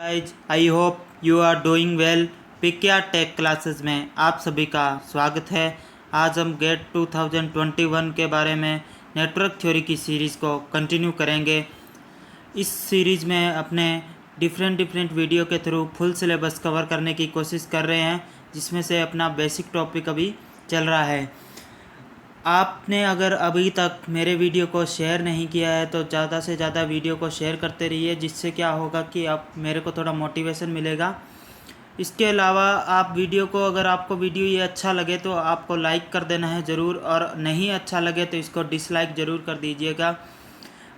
Guys, I hope you are doing well. पिकिया tech classes में आप सभी का स्वागत है। आज हम गेट 2021 के बारे में नेटवर्क थ्योरी की सीरीज़ को कंटिन्यू करेंगे। इस सीरीज़ में अपने डिफरेंट वीडियो के थ्रू फुल सिलेबस कवर करने की कोशिश कर रहे हैं, जिसमें से अपना बेसिक टॉपिक अभी चल रहा है। आपने अगर अभी तक मेरे वीडियो को शेयर नहीं किया है तो ज़्यादा से ज़्यादा वीडियो को शेयर करते रहिए, जिससे क्या होगा कि आप मेरे को थोड़ा मोटिवेशन मिलेगा। इसके अलावा आप वीडियो को, अगर आपको वीडियो ये अच्छा लगे तो आपको लाइक कर देना है ज़रूर, और नहीं अच्छा लगे तो इसको डिसलाइक ज़रूर कर दीजिएगा।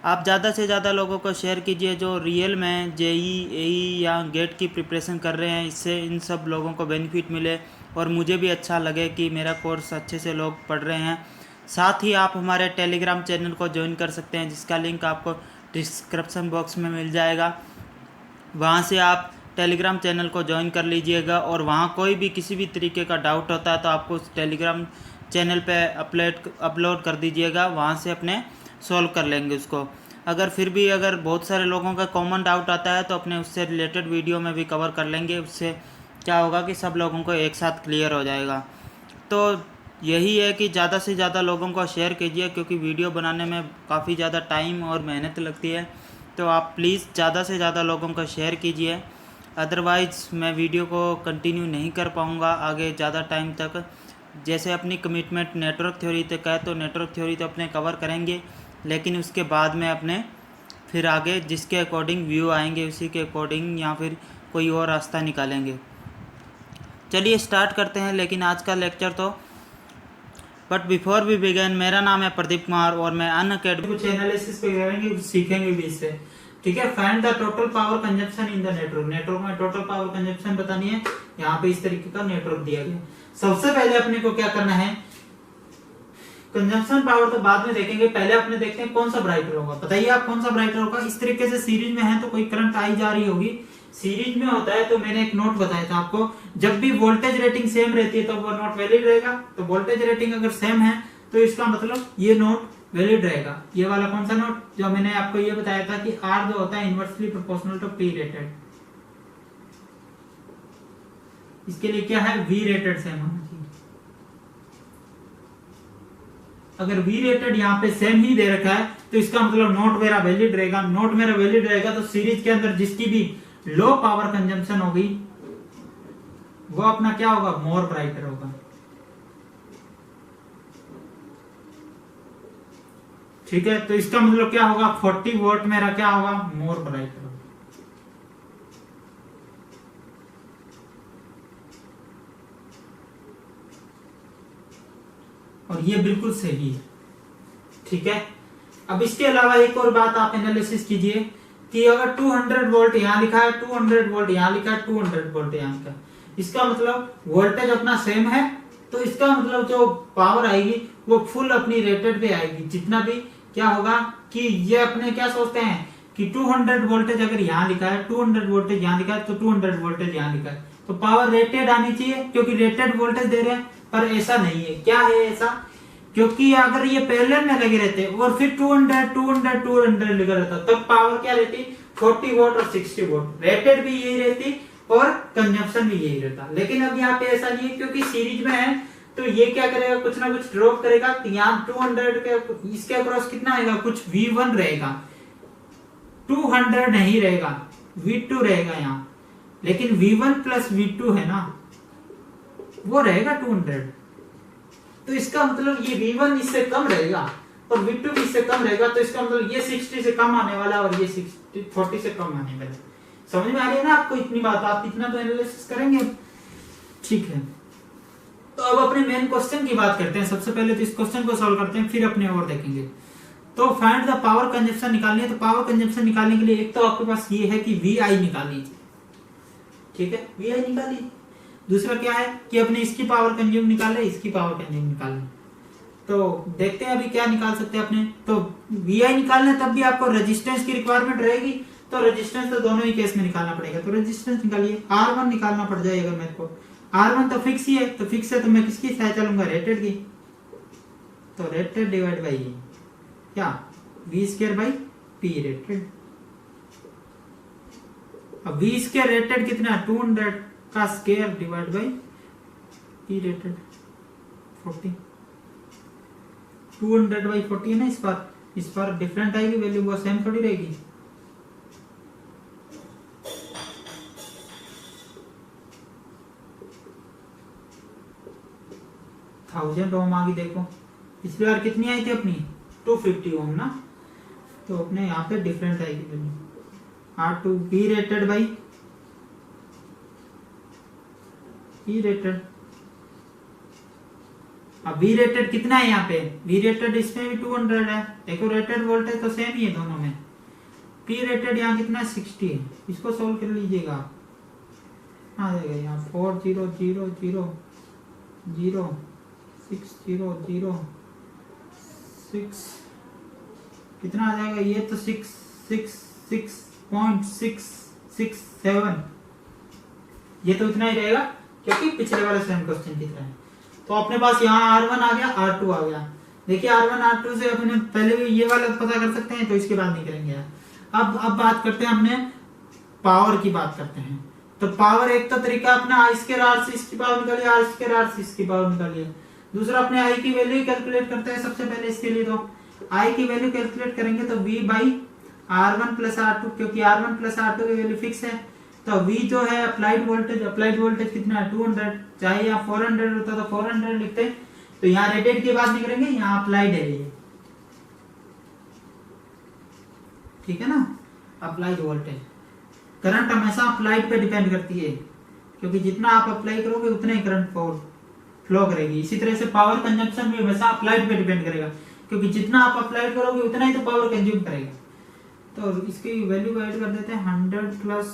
आप ज़्यादा से ज़्यादा लोगों को शेयर कीजिए जो रियल में जेई एई या गेट की प्रिपरेशन कर रहे हैं। इससे इन सब लोगों को बेनिफिट मिले और मुझे भी अच्छा लगे कि मेरा कोर्स अच्छे से लोग पढ़ रहे हैं। साथ ही आप हमारे टेलीग्राम चैनल को ज्वाइन कर सकते हैं, जिसका लिंक आपको डिस्क्रिप्शन बॉक्स में मिल जाएगा। वहाँ से आप टेलीग्राम चैनल को ज्वाइन कर लीजिएगा, और वहाँ कोई भी किसी भी तरीके का डाउट होता है तो आपको उस टेलीग्राम चैनल पे अपलोड कर दीजिएगा, वहाँ से अपने सॉल्व कर लेंगे उसको। अगर फिर भी अगर बहुत सारे लोगों का कॉमन डाउट आता है तो अपने उससे रिलेटेड वीडियो में भी कवर कर लेंगे। उससे क्या होगा कि सब लोगों को एक साथ क्लियर हो जाएगा। तो यही है कि ज़्यादा से ज़्यादा लोगों को शेयर कीजिए, क्योंकि वीडियो बनाने में काफ़ी ज़्यादा टाइम और मेहनत लगती है। तो आप प्लीज़ ज़्यादा से ज़्यादा लोगों को शेयर कीजिए, अदरवाइज़ मैं वीडियो को कंटिन्यू नहीं कर पाऊँगा आगे ज़्यादा टाइम तक। जैसे अपनी कमिटमेंट नेटवर्क थ्योरी तक है तो नेटवर्क थ्योरी तो अपने कवर करेंगे, लेकिन उसके बाद में अपने फिर आगे जिसके अकॉर्डिंग व्यू आएंगे उसी के अकॉर्डिंग या फिर कोई और रास्ता निकालेंगे। चलिए स्टार्ट करते हैं लेकिन आज का लेक्चर तो। बट बिफोर वी बिगिन, मेरा नाम है प्रदीप कुमार और मैं अनअकैडमी कुछ एनालिसिस पे करेंगे, कुछ सीखेंगे भी इससे। ठीक है, find the total power consumption in the network. Network में टोटल पावर कंजप्शन बतानी है। यहाँ पे इस तरीके का नेटवर्क दिया गया। सबसे पहले अपने को क्या करना है, कंजम्पशन पावर तो बाद में देखेंगे, पहले अपने देखते हैं कौन सा ब्राइटर होगा। बताइए आप कौन सा ब्राइटर होगा। इस तरीके से सीरीज में है तो कोई करंट आई जा रही होगी। सीरीज में होता है तो मैंने एक नोट बताया था आपको, जब भी वोल्टेज रेटिंग सेम रहती है तो वो नोट वैलिड रहेगा। तो वोल्टेज रेटिंग अगर सेम है तो इसका मतलब ये नोट वैलिड रहेगा। ये वाला कौन सा नोट, जो मैंने आपको ये बताया था कि आर जो होता है inversely proportional to P rated, इसके लिए क्या है, वी रेटेड सेम होना चाहिए। अगर वी रेटेड यहाँ पे सेम ही दे रखा है तो इसका मतलब नोट मेरा वैलिड रहेगा। नोट मेरा वैलिड रहेगा तो सीरीज के अंदर जिसकी भी लो पावर कंजम्पशन होगी वो अपना क्या होगा, मोर ब्राइटर होगा। ठीक है, तो इसका मतलब क्या होगा, 40 वोल्ट मेरा क्या होगा, मोर ब्राइटर होगा। और ये बिल्कुल सही है। ठीक है, अब इसके अलावा एक और बात आप एनालिसिस कीजिए कि अगर 200 वोल्ट यहाँ लिखा है, 200 वोल्ट यहाँ लिखा है, 200 वोल्ट यहाँ लिखा है, इसका मतलब वोल्टेज अपना सेम है, तो इसका मतलब जो पावर आएगी वो फुल अपनी रेटेड पे आएगी। जितना भी क्या होगा कि ये अपने क्या सोचते हैं कि 200 वोल्टेज अगर यहाँ लिखा है, 200 वोल्टेज यहाँ लिखा है, तो 200 वोल्टेज यहाँ लिखा है, तो पावर रेटेड आनी चाहिए, क्योंकि रेटेड वोल्टेज दे रहे हैं। पर ऐसा नहीं है। क्या है ऐसा, क्योंकि अगर ये पैरेलल में लगे रहते और फिर 200 लिखा रहता तब पावर क्या रहती, 40 वोल्ट और 60 वोल्ट। रेटेड भी यही रहती और कंजम्पशन भी यही रहता। लेकिन अब यहाँ पे ऐसा नहीं है, क्योंकि सीरीज में है तो ये क्या करेगा, कुछ ना कुछ ड्रॉप करेगा। तो यहाँ 200 के इसके अक्रॉस कितना आएगा, कुछ V1 रहेगा, 200 नहीं रहेगा, V2 रहेगा यहाँ। लेकिन V1 प्लस V2 है ना, वो रहेगा 200। तो इसका मतलब ये V1 इससे कम रहेगा और V2 भी इससे कम रहेगा। तो इसका मतलब ये 60 से कम आने वाला और ये 40 से कम आने वाला। समझ में आ रही है ना आपको इतनी बात, आप इतना तो एनालिसिस करेंगे। ठीक है, तो अब अपने मेन क्वेश्चन की बात करते हैं। सबसे पहले तो इस क्वेश्चन को सॉल्व करते हैं, फिर अपने और देखेंगे। तो फाइंड द पावर कंजप्शन निकालनी है। तो पावर कंजप्शन निकालने के लिए एक तो आपके पास ये है कि VI निकाल लीजिए। ठीक है, VI निकालिए। दूसरा क्या है कि अपने इसकी पावर कंज्यूम निकाल ले, इसकी पावर कंज्यूम निकाल ले। तो देखते हैं अभी क्या निकाल सकते हैं अपने। तो VI निकालना तब भी आपको रेजिस्टेंस की रिक्वायरमेंट रहेगी, तो रेजिस्टेंस तो दोनों ही केस में निकालना पड़ेगा। तो रेजिस्टेंस निकालिए। R1 निकालना पड़ जाएगा मेरे को। R1 तो फिक्स ही है, तो फिक्स है तो मैं किसकी साइड चलूंगा, रेटेड की। तो रेटेड डिवाइड बाई क्या, V² बाई P रेटेड। अब V स्क्वायर रेटेड कितना है 200 का square divide by E rated 40, 200 by 40 है ना। इस पर डिफरेंट आएगी वैल्यू, वो सेम थोड़ी रहेगी। थाउजेंड ओम आ गई। देखो पिछली बार कितनी आई थी अपनी 250 ओम ना, तो अपने यहाँ पे डिफरेंट आएगी value. R2 B rated by E rated. अब V रेटेड कितना है यहाँ पे, V रेटेड इसमें भी 200 है। देखो रेटेड वोल्टेज तो सेम ही है दोनों में। P रेटेड यहाँ कितना 60 है। इसको सोल्व कर लीजिएगा, आ जाएगा यहाँ 400006 कितना आ जाएगा, ये तो 666.667, ये तो इतना ही रहेगा क्योंकि पिछले वाले सेम क्वेश्चन की तरह है। तो अपने पास यहाँ R1 आ गया, R2 आ गया। देखिए R1 R2 से अपने पहले भी ये वाला पता कर सकते हैं, तो इसके बाद नहीं करेंगे। अब बात करते हैं, हमने पावर की बात करते हैं। तो पावर एक तो तरीका अपना I स्क्वायर R से इसकी पावर निकालिए, R स्क्वायर R से इसकी पावर निकालिए। दूसरा अपने I की वैल्यू ही कैलकुलेट करते हैं सबसे पहले। इसके लिए तो I की वैल्यू कैलकुलेट करेंगे तो V by R1 plus R2, क्योंकि R1 प्लस R2 की वैल्यू फिक्स है। तो V जो है अप्लाइड वोल्टेज कितना है 200, चाहे यहाँ 400 होता तो 400 लिखते। तो यहाँ रेटेड की बात नहीं करेंगे, यहाँ अप्लाइड है ये, ठीक है ना। अप्लाइड वोल्टेज, करंट हमेशा अप्लाइड पे डिपेंड करती है, क्योंकि जितना आप अप्लाई करोगे उतना ही करंट फ्लो करेगी। इसी तरह से पावर कंजम्पशन भी हमेशा अप्लाइड पे डिपेंड करेगा, क्योंकि जितना आप अप्लाई करोगे उतना ही तो पावर कंज्यूम करेगा। तो इसकी वैल्यू ऐड कर देते हैं 100 प्लस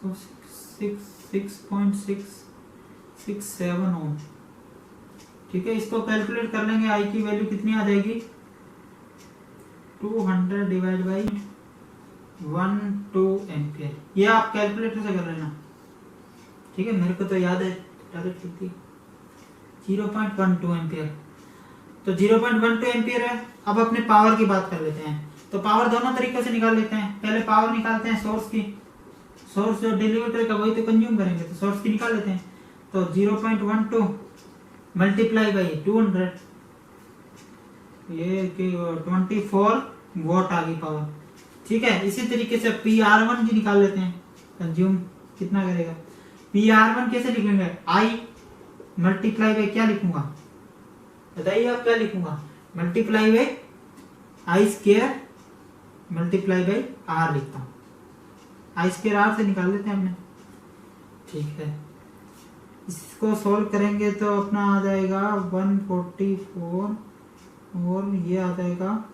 6.667 ओम, ठीक है। इसको कैलकुलेट कर लेंगे, आई की वैल्यू कितनी आ जाएगी 200 डिवाइड बाई 12 एम्पियर। ये आप कैलकुलेटर से कर लेना, ठीक है। मेरे को तो याद है डायरेक्ट थी 0.12 एम्पियर। तो 0.12 एम्पियर है। अब अपने पावर की बात कर लेते हैं। तो पावर दोनों तरीके से निकाल लेते हैं। पहले पावर निकालते हैं सोर्स की, सोर्स जो डिलीवर का वही तो कंज्यूम करेंगे, तो सोर्स की निकाल लेते हैं। तो 0.12 मल्टीप्लाई बाई 200, ये 24 वॉट आ गई पावर, ठीक है। इसी तरीके से PR1 की निकाल लेते हैं, कंज्यूम कितना करेगा। PR1 कैसे लिखेंगे, I मल्टीप्लाई बाई क्या लिखूंगा, बताइए आप क्या लिखूंगा, multiply by I square multiply by R लिखता हूं। I स्क्वायर R से निकाल लेते हैं हमने, ठीक है। इसको सॉल्व करेंगे तो अपना आ जाएगा 144 और ये आ जाएगा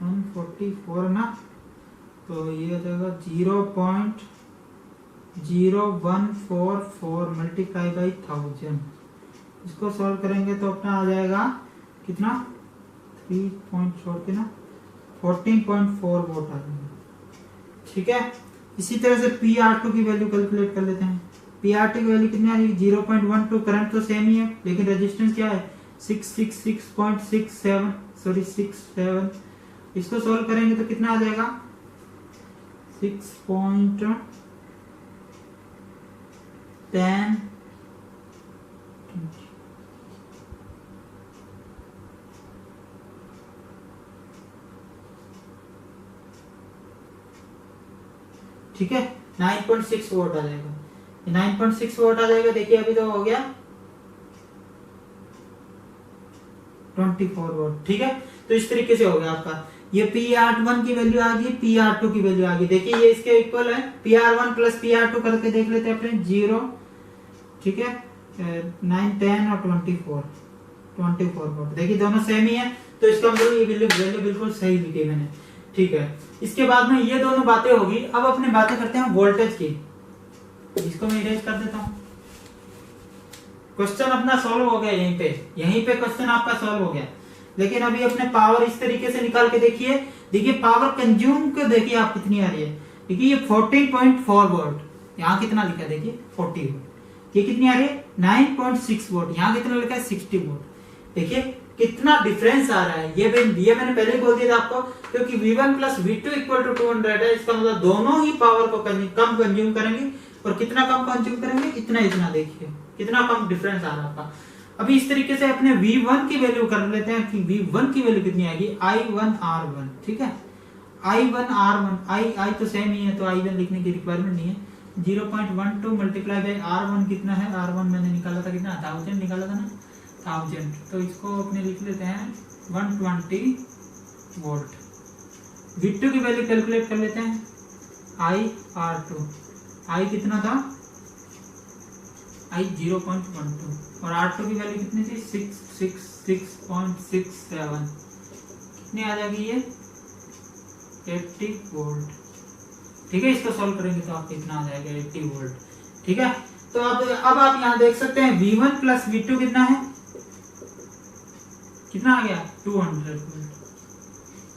144 ना, तो ये आ जाएगा 0.0144 मल्टीप्लाई बाई 1000। इसको सॉल्व करेंगे तो अपना आ जाएगा कितना 3 पॉइंट छोड़ के ना 14.4 वोट आ जाएगा, ठीक है। इसी तरह से PR2 की वैल्यू कैलकुलेट कर लेते हैं। PR2 की वैल्यू कितनी आ रही है 0.12, करंट तो सेम ही है लेकिन रेजिस्टेंस क्या है 666.67। इसको सॉल्व करेंगे तो कितना आ जाएगा 6.10, ठीक है 9.6 वोट आ जाएगा। 9.6 वोट आ जाएगा। देखिए अभी तो हो गया 24 वोट, ठीक है। तो इस तरीके से हो गया आपका, ये PR1 की वैल्यू आ गई, PR2 की वैल्यू आ गई। देखिए ये इसके इक्वल है, PR1 प्लस PR2 करके देख लेते हैं अपने 0, ठीक है 9, 10 और 24 वोट। देखिए दोनों सेम ही है, तो इसका मतलब ये वैल्यू बिल्कुल सही लिखी मैंने, ठीक है। इसके बाद में ये दोनों बातें होगी। अब अपने बातें करते हैं वोल्टेज की, इसको मैं इरेज कर देता हूं। क्वेश्चन अपना सॉल्व हो गया, यहीं पे क्वेश्चन आपका सॉल्व हो गया। लेकिन अभी अपने पावर इस तरीके से निकाल के देखिए। देखिए पावर कंज्यूम को देखिए आप कितनी आ रही है। देखिए ये 14.4 वोल्ट, यहाँ कितना लिखा है देखिए 40 वोल्ट। ये कितनी आ रही है 9.6 वोल्ट, यहाँ कितना लिखा है 60 वोल्ट। देखिए कितना डिफरेंस आ रहा है। ये मैंने पहले ही बोल दिया था आपको, क्योंकि V1 plus V2 equal to 200 है, इसका मतलब दोनों ही पावर को कम कंज्यूम करेंगे। और कितना कम कंज्यूम करेंगे, इतना देखिए कितना कम डिफरेंस आ रहा है आपका। अभी इस तरीके से अपने V1 की वैल्यू कर लेते हैं कि V1 की वैल्यू कितनी आएगी, I1R1। ठीक है, I1R1, I तो सेम ही है तो I1 लिखने की रिक्वायरमेंट नहीं है। 0.12 मल्टीप्लाई बाई R1 कितना है, R1 मैंने निकाला था कितना, 1000 निकाला था ना, 1000। तो इसको अपने लिख लेते हैं 120 वोल्ट। V2 की वैल्यू कैलकुलेट कर लेते हैं, IR2, I कितना था, I 0.12 और R2 की वैल्यू कितनी थी, 666.67। कितनी आ जाएगी ये, 80 वोल्ट। ठीक है, इसको सॉल्व करेंगे तो आपको कितना आ जाएगा, 80 वोल्ट। ठीक है, तो अब आप यहाँ देख सकते हैं V1 प्लस V2 कितना है, कितना आ गया, 200 वोल्ट।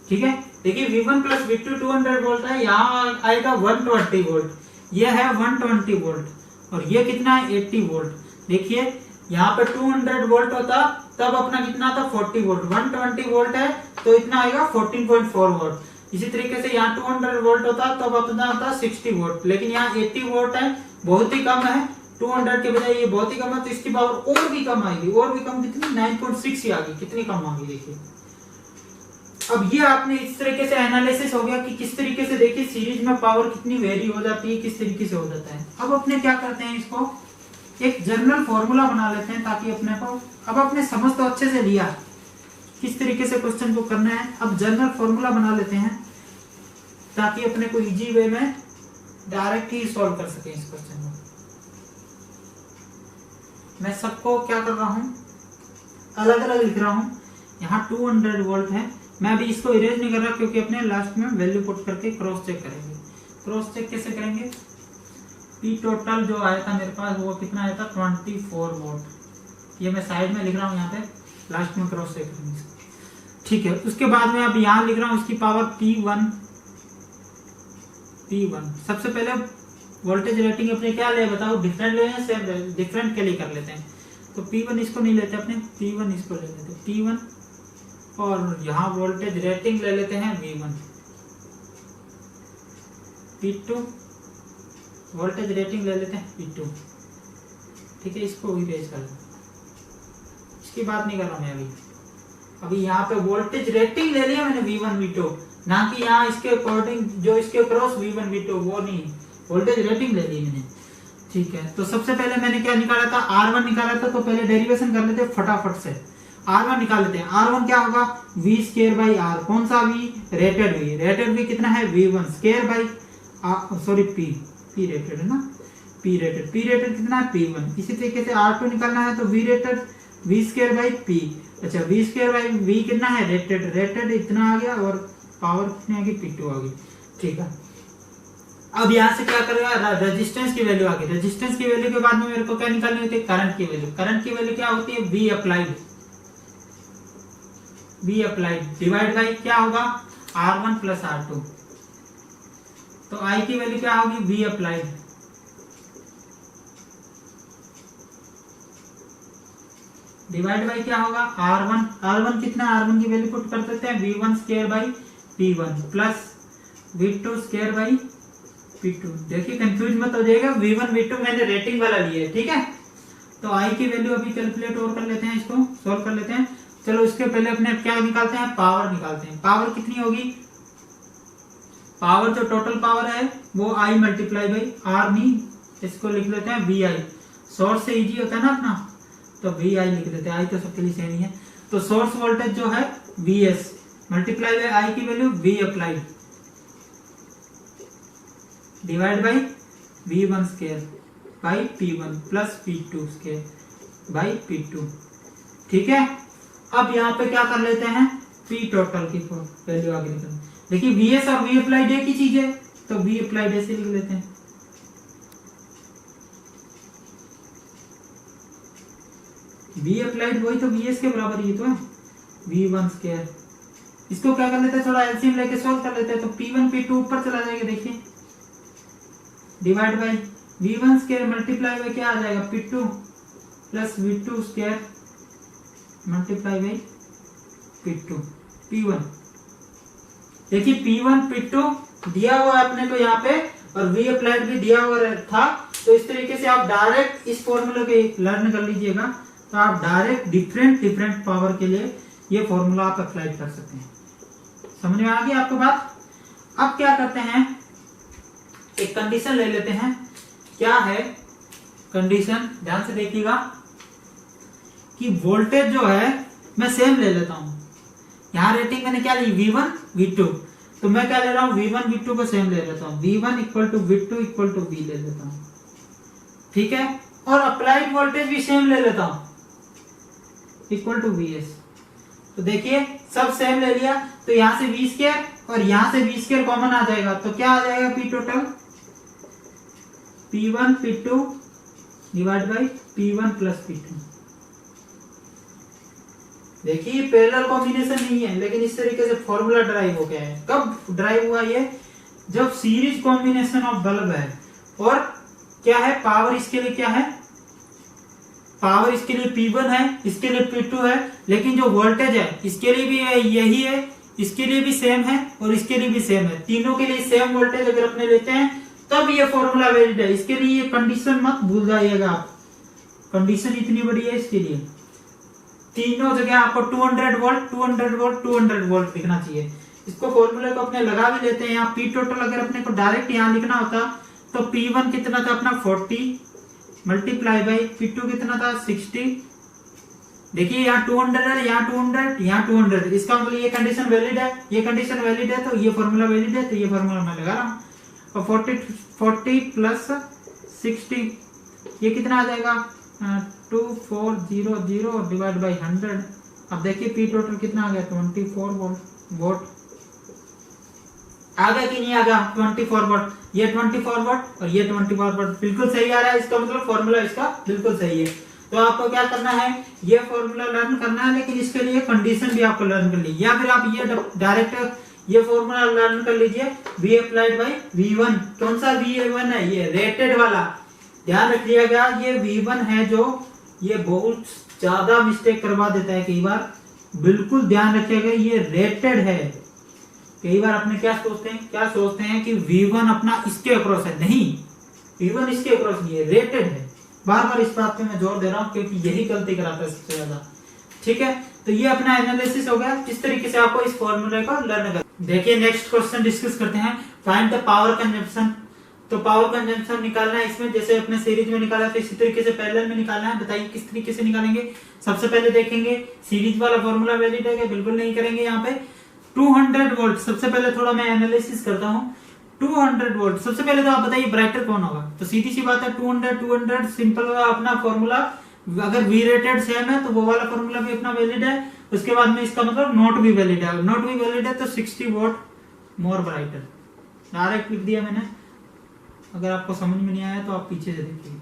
ठीक है, देखिए V1 प्लस V2 200 वोल्ट है, यहाँ आएगा 120 वोल्ट, ये है 120 वोल्ट और ये कितना है, 80 वोल्ट। देखिए यहाँ पे 200 वोल्ट होता तब अपना कितना था, 40 वोल्ट। 120 वोल्ट है तो इतना आएगा 14.4 वोल्ट। इसी तरीके से यहाँ 200 वोल्ट होता तब अपना होता 60 वोल्ट, लेकिन यहाँ 80 वोल्ट है, बहुत ही कम है। 200 के बजाय ये बहुत ही कम है, तो इसकी पावर और भी कम आएगी, और भी कम कितनी, 9.6 ही आ गई, कितनी कम आ गई देखिए। अब ये आपने इस तरीके से एनालिसिस हो गया कि किस तरीके से देखिए सीरीज में पावर कितनी वेरी हो जाती है, किस तरीके से हो जाता है। अब अपने क्या करते हैं, इसको एक जनरल फॉर्मूला बना लेते हैं ताकि अपने को, अब अपने समझ तो अच्छे से लिया किस तरीके से क्वेश्चन को करना है। अब जनरल फॉर्मूला बना लेते हैं ताकि अपने को इजी वे में डायरेक्ट ही सॉल्व कर सके इस क्वेश्चन को। मैं सबको क्या कर रहा हूं, अलग अलग लिख रहा हूं। यहाँ 200 वोल्ट है, मैं अभी इसको इरेज नहीं कर रहा क्योंकि अपने लास्ट में वैल्यू पुट करके क्रॉस चेक करेंगे। क्रॉस चेक कैसे करेंगे, पी टोटल जो आया था मेरे पास वो कितना आया था, 24 वोल्ट। ये मैं साइड में लिख रहा हूँ, यहाँ पे लास्ट में क्रॉस चेक करेंगे। ठीक है, उसके बाद में अब यहाँ लिख रहा हूँ उसकी पावर P1। सबसे पहले वोल्टेज रेटिंग अपने क्या ले बताओ, डिफरेंट ले या सेम, डिफरेंट के लिए कर लेते हैं। तो P1 इसको नहीं लेते अपने, P1 इसको ले लेते हैं, P1 और यहाँ वोल्टेज रेटिंग ले लेते हैं V1। P2 वोल्टेज रेटिंग ले लेते हैं P2। ठीक है, इसको इरेज कर लो, इसकी बात नहीं कर रहा मैं अभी यहाँ पे वोल्टेज रेटिंग ले लिया मैंने V1 V2, ना कि यहाँ इसके अकॉर्डिंग जो इसके क्रॉस V1 V2 वो नहीं, वोल्टेज रेटिंग ले ली मैंने। ठीक है, तो सबसे पहले मैंने क्या निकाला था, R1 निकाला था। तो पहले डेरिवेशन कर लेते हैं फटाफट से, R1 निकाल लेते हैं। R1 क्या होगा, V स्क्वायर बाई R, कौन सा V, rated V। Rated V कितना है, V1 square by sorry P rated है ना, P रेटेड कितना है, P1। इसी तरीके से R2 निकालना है तो V rated V square by P। अच्छा, V स्क्वायर बाई V कितना है, रेटेड इतना आ गया और पावर कितनी आ गई, P2 आ गई। ठीक है, अब यहाँ से क्या करेगा, रेजिस्टेंस की वैल्यू आ गई। रेजिस्टेंस की वैल्यू के बाद में मेरे को क्या निकालनी होती है, करंट की वैल्यू। करंट की वैल्यू क्या होती है, V अप्लाइड डिवाइड बाई क्या होगा, R1 प्लस R2। तो I की वैल्यू क्या होगी, V अप्लाइड डिवाइड बाई क्या होगा, R1 कितना, R1 की वैल्यू पुट कर देते हैं V1 square by P1 plus V2 square by P2। देखिए कंफ्यूज मत हो जाएगा, V1 V2 मैंने रेटिंग वाला लिया है। ठीक है, तो I की वैल्यू अभी कैलकुलेट और कर लेते हैं, इसको सॉल्व कर लेते हैं। चलो उसके पहले अपने क्या निकालते हैं, पावर निकालते हैं। पावर कितनी होगी, पावर जो टोटल पावर है वो I मल्टीप्लाई बाई R नहीं, इसको लिख लेते हैं VI। सोर्स से इजी होता है ना अपना, तो VI लिख लेते हैं, I तो सबके लिए सेम ही है। तो सोर्स वोल्टेज जो है VS मल्टीप्लाई बाई I की value V applied divide by V1 square by P1 plus P2 square by P2। ठीक है, अब यहाँ पे क्या कर लेते हैं, P टोटल की वैल्यू आगे निकल। देखिए VS और V अप्लाइड एक ही चीज है, तो V अप्लाइड ऐसे लिख लेते हैं। V अप्लाइड वही तो VS के बराबर ही तो है, V1 स्क्वायर। इसको क्या कर लेते हैं, थोड़ा एलसीएम लेके सॉल्व कर लेते हैं। तो P1 P2 ऊपर चला जाएगा, देखिए divide by V1 square multiply by क्या आ जाएगा, P2 plus V2 square multiply by P2 P1। देखिए P1 P2 दिया हुआ है अपने को यहाँ पे और V अप्लाइड भी दिया हुआ था। तो इस तरीके से आप डायरेक्ट इस फॉर्मूले को लर्न कर लीजिएगा। तो आप डायरेक्ट डिफरेंट पावर के लिए ये फॉर्मूला आप अप्लाई कर सकते हैं। समझ में आ गई आपको बात। अब क्या करते हैं, एक कंडीशन ले लेते हैं। क्या है कंडीशन, ध्यान से देखिएगा कि वोल्टेज जो है मैं सेम ले लेता हूं। यहां रेटिंग मैंने क्या ली, V1 V2, तो मैं क्या ले रहा हूं, V1 V2 को सेम ले लेता हूं। V1 equal to V2 equal to V ले लेता हूं, ठीक है। और अप्लाइड वोल्टेज भी सेम ले लेता हूं, इक्वल टू VS। तो देखिए सब सेम ले लिया, तो यहां से V स्क्वायर और यहां से V स्क्वायर कॉमन आ जाएगा। तो क्या आ जाएगा P total, P1 P2 divide by P1 plus P2। देखिए पैरेलल कॉम्बिनेशन नहीं है, लेकिन इस तरीके से फॉर्मूला ड्राइव हो गया है। कब ड्राइव हुआ ये, जब सीरीज कॉम्बिनेशन ऑफ बल्ब है और क्या है पावर, इसके लिए क्या है पावर, इसके लिए P1 है, इसके लिए P2 है, लेकिन जो वोल्टेज है इसके लिए भी यही है, इसके लिए भी सेम है और इसके लिए भी सेम है। तीनों के लिए सेम वोल्टेज अगर अपने लेते हैं तब ये फॉर्मूला वैलिड है। इसके लिए ये कंडीशन मत भूल जाइएगा आप, कंडीशन इतनी बड़ी है इसके लिए। तीनों जगह आपको 200 वोल्ट 200 वोल्ट 200 वोल्ट लिखना चाहिए। इसको फॉर्मूले को अपने लगा भी लेते हैं। यहाँ P टोटल अगर अपने को डायरेक्ट यहाँ लिखना होता तो P1 कितना था अपना 40 मल्टीप्लाई बाई P2 कितना था 60। देखिए यहाँ 200 है, यहाँ 200, यहाँ 200, इसका मतलब ये कंडीशन वैलिड है, ये कंडीशन वैलिड है, तो ये फॉर्मूला वैलिड है, तो ये फॉर्मूला मैं लगा रहा हूँ। और 40 प्लस 60 ये कितना आ जाएगा 2400 डिवाइड बाई 100। अब देखिए P टोटल कितना आ गया 24 वोल्ट आ गया कि नहीं आ गया 24 वोल्ट। ये 24 वोल्ट और ये 24 वोल्ट बिल्कुल सही आ रहा है। इसका मतलब फॉर्मूला इसका बिल्कुल सही है। तो आपको क्या करना है, ये फॉर्मूला लर्न करना है, लेकिन इसके लिए कंडीशन भी आपको लर्न कर लीजिए, या फिर आप ये डायरेक्ट ये फॉर्मूला लर्न कर लीजिए V अप्लाइड बाई V1। कौन सा V1 है, ये रेटेड वाला। ध्यान रखिएगा ये V1 है जो ये बहुत ज्यादा मिस्टेक करवा देता है कई बार, बिल्कुल ध्यान रखिएगा ये रेटेड है। कई बार अपने क्या सोचते हैं कि V1 अपना इसके अक्रॉस है, नहीं V1 इसके अक्रॉस नहीं है, रेटेड है। बार बार इस बात पे मैं जोर दे रहा हूं क्योंकि यही गलती कराता है सबसे ज्यादा, ठीक है। तो ये अपना एनालिसिस हो गया, किस तरीके से आपको इस फॉर्मूले को लर्न कर। देखिए नेक्स्ट क्वेश्चन डिस्कस करते हैं, फाइंड द पावर कंजम्पशन। तो पावर कंजम्पशन निकालना है इसमें, जैसे अपने सीरीज में निकाला तो इसी तरीके से पैरेलल में निकालना है। बताइए किस तरीके से निकालेंगे। सबसे पहले देखेंगे सीरीज वाला फॉर्मूला वैलिड है क्या, बिल्कुल नहीं करेंगे। यहाँ पे 200 वोल्ट, सबसे पहले थोड़ा मैं एनालिसिस करता हूँ। 200 वोल्ट, सबसे पहले तो आप बताइए ब्राइटर कौन होगा। तो सीधी सी बात है 200 सिंपल अपना फॉर्मूला। अगर V रेटेड सेम है तो वो वाला फॉर्मूला भी अपना वैलिड है। उसके बाद में इसका मतलब नोट भी वैलिड है, नोट भी वैलिड है तो 60 वोल्ट मोर ब्राइटर। डायरेक्ट लिख दिया मैंने, अगर आपको समझ में नहीं आया तो आप पीछे से देखिए।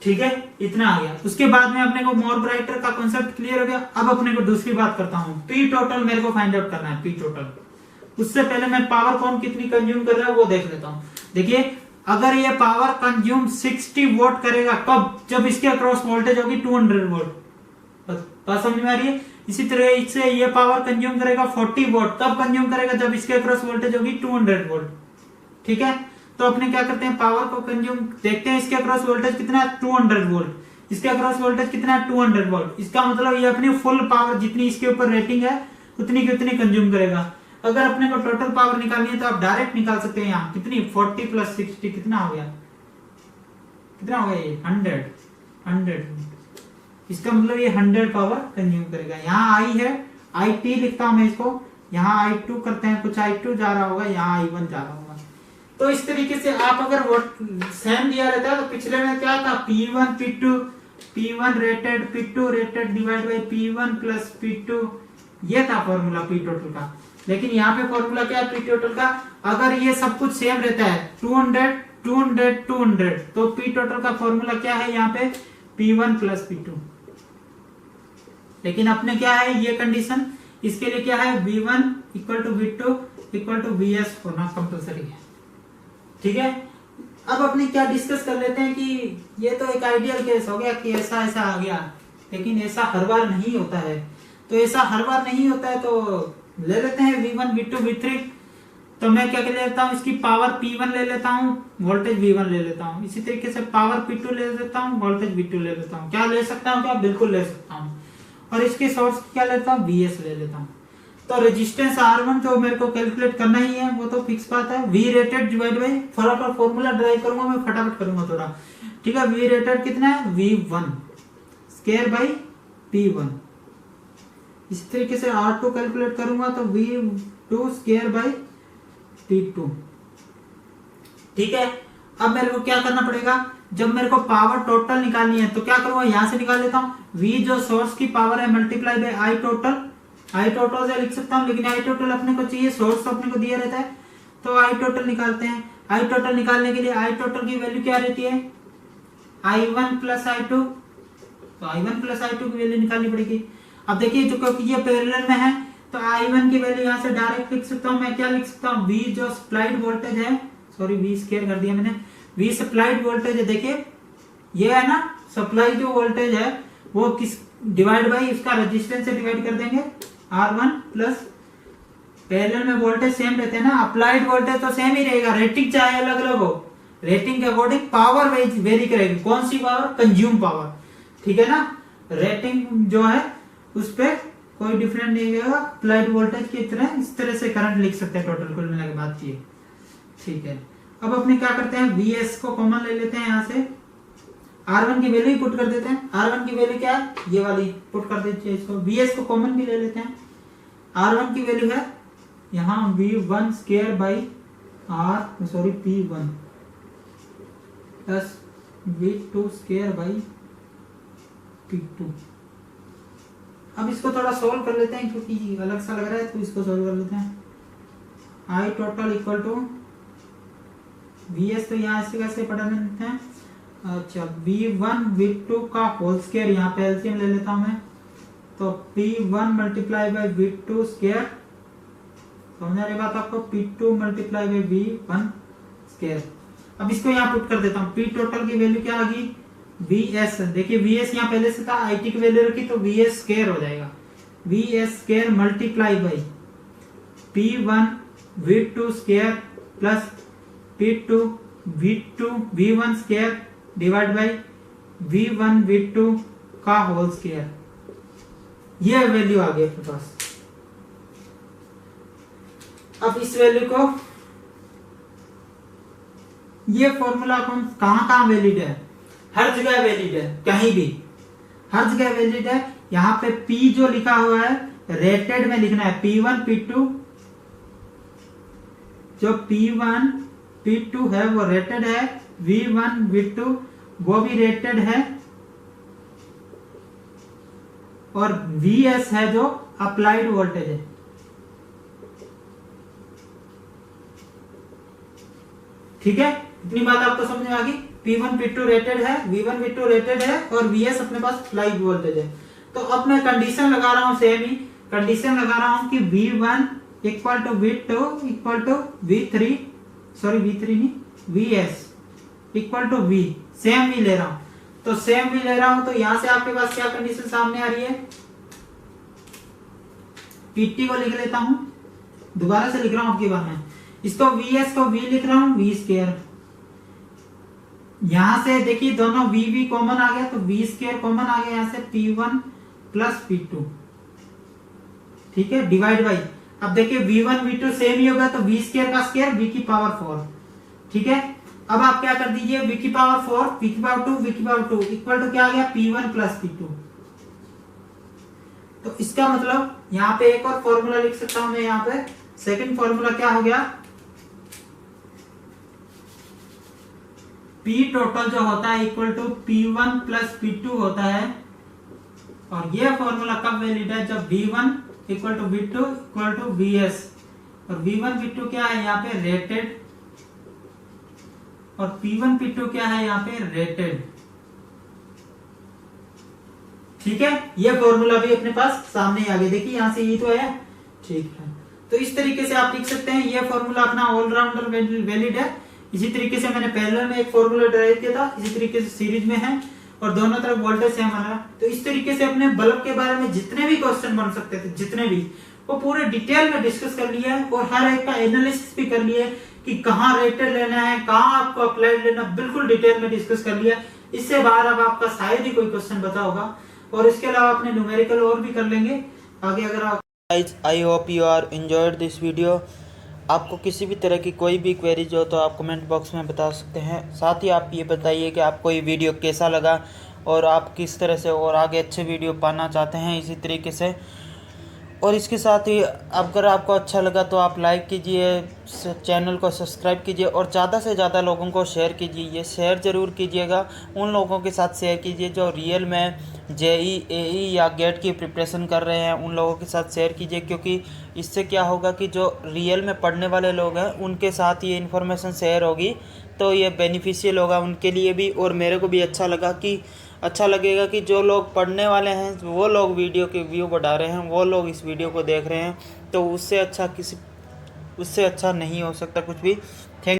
ठीक है, इतना आ गया। उसके बाद में अपने को मोर ब्राइटर का कॉन्सेप्ट क्लियर हो गया। अब अपने को दूसरी बात करता हूं, P टोटल मेरे को फाइंड आउट करना है, P टोटल। उससे पहले मैं पावर कौन कितनी कंज्यूम कर रहा है वो देख लेता हूं। देखिए अगर ये पावर कंज्यूम 60 वोट करेगा, कब, जब इसके अक्रॉस वोल्टेज होगी 200 वोट। बात समझ में आ रही है। इसी तरह से ये पावर कंज्यूम करेगा 40 वोट, कब कंज्यूम करेगा, जब इसके अक्रॉस वोल्टेज होगी 200 वोल्ट। ठीक है, तो अपने क्या करते हैं पावर को कंज्यूम देखते हैं। इसके अक्रॉस वोल्टेज कितना है 200 वोल्ट, इसके अक्रॉस वोल्टेज कितना है 200 वोल्ट। इसका मतलब ये अपनी फुल पावर जितनी इसके ऊपर रेटिंग है उतनी की उतनी कंज्यूम करेगा। अगर अपने को टोटल पावर निकालनी है तो आप डायरेक्ट निकाल सकते हैं। यहाँ कितनी 40 प्लस 60 कितना हो गया, कितना हो गया ये 100। इसका मतलब ये 100 पावर कंज्यूम करेगा। यहाँ I है, IT लिखता हूं मैं इसको, यहाँ I2 करते हैं, कुछ I2 जा रहा होगा, यहाँ I1 जा रहा होगा। तो इस तरीके से आप अगर वो सेम दिया रहता है तो पिछले में क्या था P1 P2, P1 rated P2 rated divide by P1 plus P2, ये था फॉर्मूला P टोटल का। लेकिन यहाँ पे फॉर्मूला क्या है P टोटल का, अगर ये सब कुछ सेम रहता है 200 200 200 तो P टोटल का फॉर्मूला क्या है यहाँ पे P1 प्लस P2। लेकिन अपने क्या है ये कंडीशन, इसके लिए क्या है V1 equal to V2 equal to VS होना कंपल्सरी है। ठीक है, अब अपने क्या डिस्कस कर लेते हैं कि ये तो एक आइडियल केस हो गया कि ऐसा ऐसा आ गया, लेकिन ऐसा हर बार नहीं होता है। तो ऐसा हर बार नहीं होता है तो ले लेते हैं V1 V2 V3। तो मैं क्या ले लेता हूँ, इसकी पावर P1 ले लेता हूँ, वोल्टेज V1 ले लेता हूँ। इसी तरीके से पावर P2 ले लेता हूँ, वोल्टेज V2 ले लेता हूँ। क्या ले सकता हूँ? क्या बिल्कुल ले सकता हूँ। और इसके सोर्स क्या लेता हूँ, VS ले लेता हूँ। तो रेजिस्टेंस R1 तो मेरे को कैलकुलेट करना ही है, वो तो फिक्स बात है। V रेटेड डिवाइड बाई, फटाफट फॉर्मूला ड्राइव करूंगा मैं, फटाफट करूंगा थोड़ा, ठीक है। V रेटेड कितना है, V1 स्क्वायर बाई P1। इस तरीके से R2 कैलकुलेट करूंगा तो V2 स्क्वायर बाई P2, ठीक है। अब मेरे को क्या करना पड़ेगा, जब मेरे को पावर टोटल निकालनी है तो क्या करूंगा, यहां से निकाल लेता हूं। V जो सोर्स की पावर है multiply by I total. I total से लिख सकता हूं, लेकिन I टोटल अपने को चाहिए, सोर्स तो अपने को दिया रहता है, तो I टोटल निकालते हैं। I टोटल निकालने के लिए I टोटल की वैल्यू क्या रहती है, I1 प्लस I2। तो I1 प्लस I2 की वैल्यू निकालनी पड़ेगी। अब देखिए जो क्योंकि ये पैरेलल में है तो I1 की वैल्यू यहाँ से डायरेक्ट लिख सकता हूँ मैं। क्या लिख सकता हूँ, V जो सप्लाइड वोल्टेज है, सॉरी V स्क्वायर कर दिया मैंने, V सप्लाइड वोल्टेज है, देखिए ये है ना सप्लाई जो वोल्टेज है वो किस डिवाइड बाई इसका रेजिस्टेंस से डिवाइड कर देंगे, R1 प्लस पैरेलल में वोल्टेज सेम रहते हैं ना, अप्लाइड वोल्टेज तो सेम ही रहेगा, रेटिंग चाहे अलग अलग हो, रेटिंग के अकॉर्डिंग पावर वेरी करेगी। कौन सी पावर, कंज्यूम पावर, ठीक है ना। रेटिंग जो है उस पर कोई डिफरेंट नहीं होगा, अप्लाइड वोल्टेज की तरह इस तरह से करंट लिख सकते हैं टोटल, कुल मिला के बात ये, ठीक है। अब अपने क्या करते हैं, VS को कॉमन ले लेते हैं, यहाँ से R1 की वैल्यू ही पुट कर देते हैं। R1 की वैल्यू क्या है, ये वाली पुट कर देते हैं इसको। VS को कॉमन भी ले लेते हैं। R1 की वैल्यू है यहाँ V1 square by P1 plus V2 square by P2। अब इसको थोड़ा सोल्व कर लेते हैं क्योंकि अलग सा लग रहा है, तो इसको सोल्व कर लेते हैं। I total equal to VS, तो यहाँ से कैसे पढ़ा लेते हैं, अच्छा V1 V2 का होल स्क्वायर, यहाँ पे एलसीएम ले लेता हूं मैं, तो P1 multiply by V2 square, समझ रही बात आपको, P2 multiply by V1 square. अब इसको यहाँ पुट कर देता हूँ। P टोटल की वैल्यू क्या आ गई, VS, देखिए VS यहाँ पहले से था, IT की वैल्यू रखी तो VS स्क्वायर हो जाएगा, VS square multiply by P1 V2 square plus P2 V1 square divide by V1 V2 का होल स्क्वायर। ये वैल्यू आ गई अपने पास। अब इस वैल्यू को, ये फॉर्मूला कहां वैलिड है, हर जगह वैलिड है, कहीं भी हर जगह वैलिड है। यहाँ पे P जो लिखा हुआ है रेटेड में लिखना है, P1 P2, जो P1 P2 है वो रेटेड है, V1 V2 वो भी रेटेड है, और VS है जो अप्लाइड वोल्टेज है। ठीक है, इतनी बात आपको समझ में आ गई। P1 P2 रेटेड है, V1 V2 रेटेड है, और VS अपने पास अप्लाइड वोल्टेज है। तो अब मैं कंडीशन लगा रहा हूं, सेम ही कंडीशन लगा रहा हूं कि V1 equal to V2 equal to V3, sorry V3 नहीं, VS equal to V, same V ले रहा हूं। तो सेम V ले रहा हूं, तो यहां से आपके पास क्या कंडीशन सामने आ रही है, PT को लिख लेता हूं, दोबारा से लिख रहा हूं आपकी बार में, इसको VS को V लिख रहा हूं, V स्क्वायर। यहां से देखिए दोनों V कॉमन आ गया, तो V स्क्वायर कॉमन आ गया, यहां से P1 प्लस P2, ठीक है, डिवाइड बाई, अब देखिए V1 V2 सेम ही होगा, तो V स्क्वायर का स्क्वायर V की पावर 4, ठीक है। अब आप क्या कर दीजिए, V की पावर 4, V की पावर 2, V की पावर 2 इक्वल टू क्या आ गया, P1 प्लस P2। तो इसका मतलब यहाँ पे एक और फॉर्मूला लिख सकता हूं मैं, यहाँ पे सेकंड फॉर्मूला क्या हो गया, P टोटल जो होता है equal to P1 plus P2 होता है। और ये फॉर्मूला कब वैलिड है, जब V1 equal to V2 equal to VS, और V1 V2 क्या है यहाँ पे रेटेड, और P1 P2 क्या है यहाँ पे रेटेड, ठीक है। ये फॉर्मूला भी अपने पास सामने आ गया, देखिए यहाँ से ये तो है, ठीक है। तो इस तरीके से आप लिख सकते हैं, ये फॉर्मूला अपना ऑलराउंडर वैलिड है। इसी तरीके से मैंने पैरेलल में एक फॉर्मूला ड्राइव किया था, इसी तरीके से सीरीज में है और दोनों तरफ वोल्टेज है हमारा। तो इस तरीके से अपने बल्ब के बारे में जितने भी क्वेश्चन बन सकते थे, जितने भी, वो पूरे डिटेल में डिस्कस कर लिया है और हर एक का एनालिसिस भी कर लिया है कि कहाँ रेटेड लेना है, कहाँ आपको अप्लाइड लेना, बिल्कुल डिटेल में डिस्कस कर लिया। इससे बाहर अब आपका शायद ही कोई क्वेश्चन बचा होगा और इसके अलावा अपने न्यूमेरिकल और भी कर लेंगे आगे। अगर आप I hope you are enjoyed this video. आपको किसी भी तरह की कोई भी क्वेरीज हो तो आप कमेंट बॉक्स में बता सकते हैं। साथ ही आप ये बताइए कि आपको ये वीडियो कैसा लगा और आप किस तरह से और आगे अच्छे वीडियो पाना चाहते हैं इसी तरीके से। और इसके साथ ही अगर आपको अच्छा लगा तो आप लाइक कीजिए, चैनल को सब्सक्राइब कीजिए और ज़्यादा से ज़्यादा लोगों को शेयर कीजिए। ये शेयर ज़रूर कीजिएगा, उन लोगों के साथ शेयर कीजिए जो रियल में जेई एई या गेट की प्रिपरेशन कर रहे हैं, उन लोगों के साथ शेयर कीजिए। क्योंकि इससे क्या होगा कि जो रियल में पढ़ने वाले लोग हैं उनके साथ ये इन्फॉर्मेशन शेयर होगी तो ये बेनिफिशियल होगा उनके लिए भी और मेरे को भी अच्छा लगेगा कि जो लोग पढ़ने वाले हैं वो लोग वीडियो के व्यू बढ़ा रहे हैं, वो लोग इस वीडियो को देख रहे हैं। तो उससे अच्छा नहीं हो सकता कुछ भी। थैंक